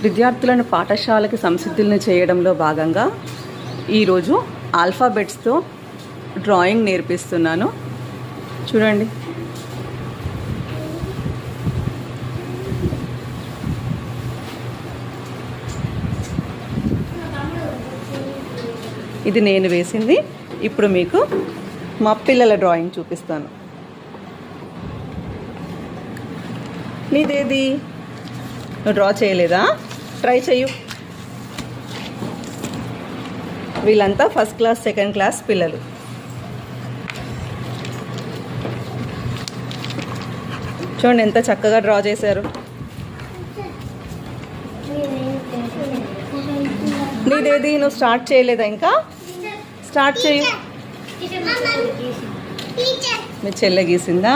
విద్యార్థులను పాఠశాలకి సంసిద్ధులను చేయడంలో భాగంగా ఈరోజు ఆల్ఫాబెట్స్తో డ్రాయింగ్ నేర్పిస్తున్నాను. చూడండి. ఇది నేను వేసింది. ఇప్పుడు మీకు మా పిల్లల డ్రాయింగ్ చూపిస్తాను. నీదేది? నువ్వు డ్రా చేయలేదా? ట్రై చెయ్యు. వీళ్ళంతా ఫస్ట్ క్లాస్ సెకండ్ క్లాస్ పిల్లలు. చూడండి ఎంత చక్కగా డ్రా చేశారు. నీదేది? నువ్వు స్టార్ట్ చేయలేదా? ఇంకా స్టార్ట్ చేయు. మీ చెల్లె గీసిందా?